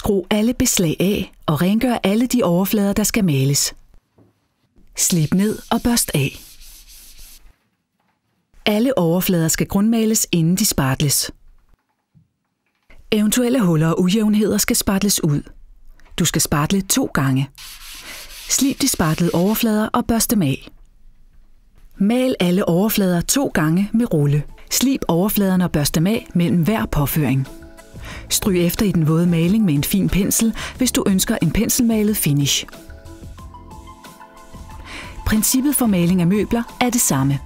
Skru alle beslag af og rengør alle de overflader, der skal males. Slib ned og børst af. Alle overflader skal grundmales, inden de spartles. Eventuelle huller og ujævnheder skal spartles ud. Du skal spartle 2 gange. Slib de spartlede overflader og børst dem af. Mal alle overflader 2 gange med rulle. Slib overfladerne og børst dem af mellem hver påføring. Stryg efter i den våde maling med en fin pensel, hvis du ønsker en penselmalet finish. Princippet for maling af møbler er det samme.